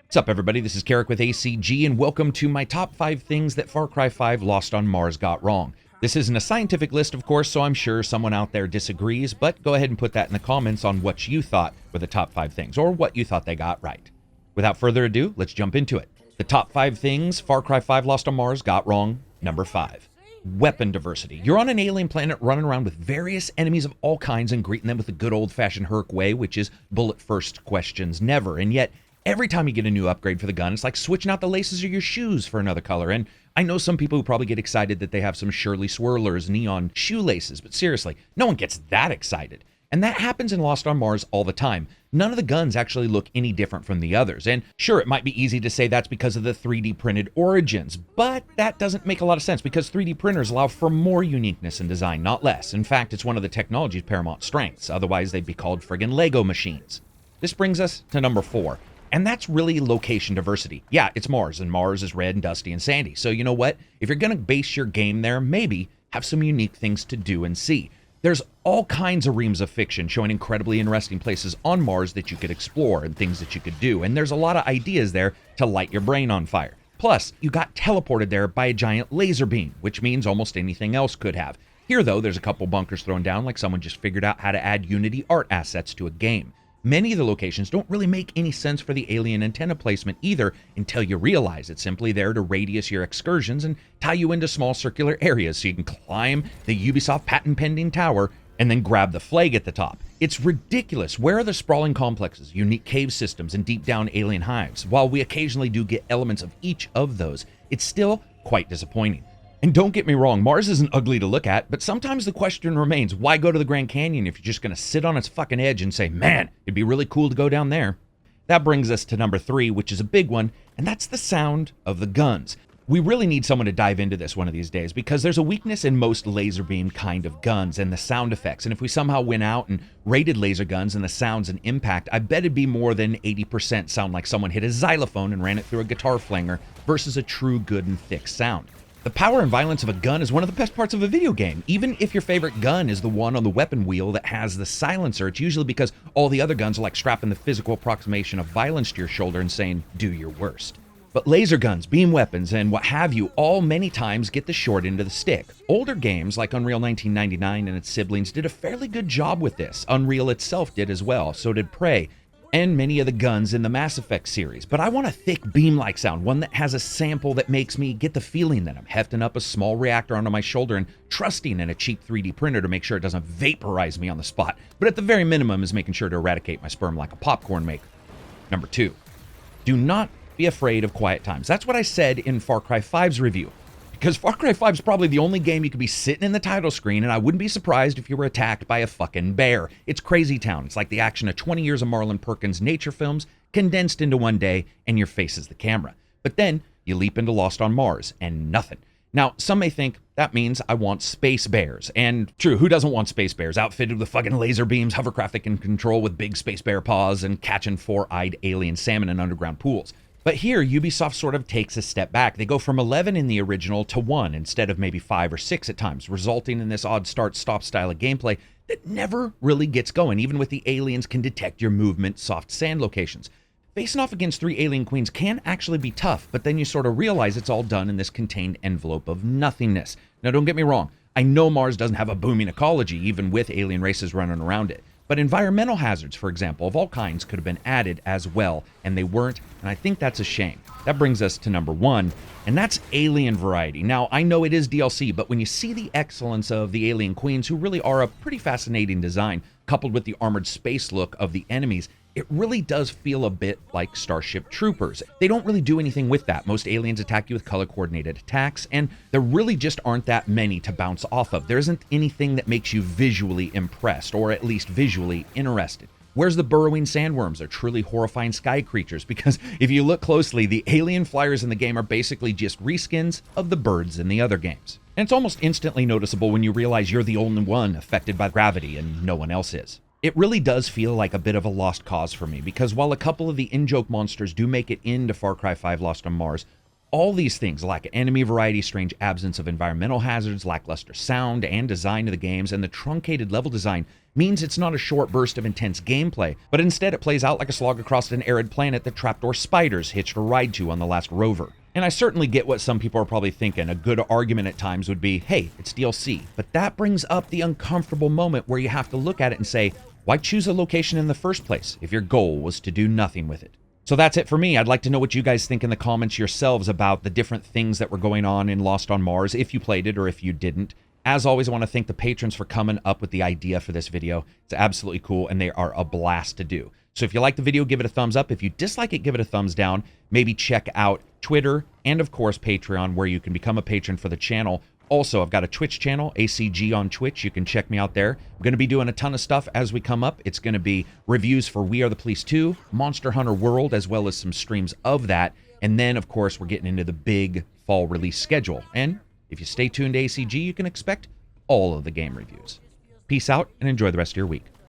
What's up, everybody? This is Karak with ACG, and welcome to my top 5 things that Far Cry 5 Lost on Mars got wrong. This isn't a scientific list, of course, so I'm sure someone out there disagrees, but go ahead and put that in the comments on what you thought were the top 5 things, or what you thought they got right. Without further ado, let's jump into it. The top 5 things Far Cry 5 Lost on Mars got wrong. Number 5. Weapon diversity. You're on an alien planet running around with various enemies of all kinds and greeting them with the good old-fashioned Herc way, which is bullet first, questions never, and yet every time you get a new upgrade for the gun, it's like switching out the laces of your shoes for another color. And I know some people who probably get excited that they have some Shirley Swirlers neon shoelaces, but seriously, no one gets that excited. And that happens in Lost on Mars all the time. None of the guns actually look any different from the others. And sure, it might be easy to say that's because of the 3D printed origins, but that doesn't make a lot of sense because 3D printers allow for more uniqueness in design, not less. In fact, it's one of the technology's paramount strengths. Otherwise, they'd be called friggin' Lego machines. This brings us to number 4. And that's really location diversity. Yeah, it's Mars, and Mars is red and dusty and sandy. So you know what? If you're going to base your game there, maybe have some unique things to do and see. There's all kinds of reams of fiction showing incredibly interesting places on Mars that you could explore and things that you could do. And there's a lot of ideas there to light your brain on fire. Plus, you got teleported there by a giant laser beam, which means almost anything else could have. Here, though, there's a couple bunkers thrown down like someone just figured out how to add Unity art assets to a game. Many of the locations don't really make any sense for the alien antenna placement either until you realize it's simply there to radius your excursions and tie you into small circular areas so you can climb the Ubisoft patent pending tower and then grab the flag at the top. It's ridiculous. Where are the sprawling complexes, unique cave systems, and deep down alien hives? While we occasionally do get elements of each of those, it's still quite disappointing. And don't get me wrong, Mars isn't ugly to look at, but sometimes the question remains, why go to the Grand Canyon if you're just going to sit on its fucking edge and say, man, it'd be really cool to go down there? That brings us to number 3, which is a big one, and that's the sound of the guns. We really need someone to dive into this one of these days because there's a weakness in most laser beam kind of guns and the sound effects. And if we somehow went out and rated laser guns and the sounds and impact, I bet it'd be more than 80% sound like someone hit a xylophone and ran it through a guitar flanger versus a true good and thick sound. The power and violence of a gun is one of the best parts of a video game. Even if your favorite gun is the one on the weapon wheel that has the silencer, it's usually because all the other guns are like strapping the physical approximation of violence to your shoulder and saying, do your worst. But laser guns, beam weapons, and what have you all many times get the short end of the stick. Older games like Unreal 1999 and its siblings did a fairly good job with this. Unreal itself did as well, so did Prey, and many of the guns in the Mass Effect series. But I want a thick beam-like sound, one that has a sample that makes me get the feeling that I'm hefting up a small reactor onto my shoulder and trusting in a cheap 3D printer to make sure it doesn't vaporize me on the spot, but at the very minimum is making sure to eradicate my sperm like a popcorn maker. Number 2, do not be afraid of quiet times. That's what I said in Far Cry 5's review. Because Far Cry 5 is probably the only game you could be sitting in the title screen, and I wouldn't be surprised if you were attacked by a fucking bear. It's crazy town. It's like the action of 20 years of Marlon Perkins' nature films condensed into one day, and your face is the camera. But then you leap into Lost on Mars, and nothing. Now, some may think that means I want space bears. And true, who doesn't want space bears outfitted with fucking laser beams, hovercraft that can control with big space bear paws, and catching 4-eyed alien salmon in underground pools? But here, Ubisoft sort of takes a step back. They go from 11 in the original to 1 instead of maybe 5 or 6 at times, resulting in this odd start-stop style of gameplay that never really gets going, even with the aliens can detect your movement, soft sand locations. Facing off against 3 alien queens can actually be tough, but then you sort of realize it's all done in this contained envelope of nothingness. Now, don't get me wrong. I know Mars doesn't have a booming ecology, even with alien races running around it. But environmental hazards, for example, of all kinds could have been added as well, and they weren't, and I think that's a shame. That brings us to number 1, and that's alien variety. Now, I know it is DLC, but when you see the excellence of the alien queens, who really are a pretty fascinating design, coupled with the armored space look of the enemies, it really does feel a bit like Starship Troopers. They don't really do anything with that. Most aliens attack you with color-coordinated attacks, and there really just aren't that many to bounce off of. There isn't anything that makes you visually impressed, or at least visually interested. Where's the burrowing sandworms? They're truly horrifying sky creatures, because if you look closely, the alien flyers in the game are basically just reskins of the birds in the other games. And it's almost instantly noticeable when you realize you're the only one affected by gravity and no one else is. It really does feel like a bit of a lost cause for me, because while a couple of the in-joke monsters do make it into Far Cry 5 Lost on Mars, all these things, lack enemy variety, strange absence of environmental hazards, lackluster sound and design of the games, and the truncated level design means it's not a short burst of intense gameplay, but instead it plays out like a slog across an arid planet that trapdoor spiders hitched a ride to on the last rover. And I certainly get what some people are probably thinking. A good argument at times would be, hey, it's DLC. But that brings up the uncomfortable moment where you have to look at it and say, why choose a location in the first place if your goal was to do nothing with it? So that's it for me. I'd like to know what you guys think in the comments yourselves about the different things that were going on in Lost on Mars, if you played it or if you didn't. As always, I want to thank the patrons for coming up with the idea for this video. It's absolutely cool, and they are a blast to do. So if you like the video, give it a thumbs up. If you dislike it, give it a thumbs down. Maybe check out Twitter and, of course, Patreon, where you can become a patron for the channel. Also, I've got a Twitch channel, ACG on Twitch. You can check me out there. I'm going to be doing a ton of stuff as we come up. It's going to be reviews for We Are the Police 2, Monster Hunter World, as well as some streams of that. And then, of course, we're getting into the big fall release schedule. And if you stay tuned to ACG, you can expect all of the game reviews. Peace out and enjoy the rest of your week.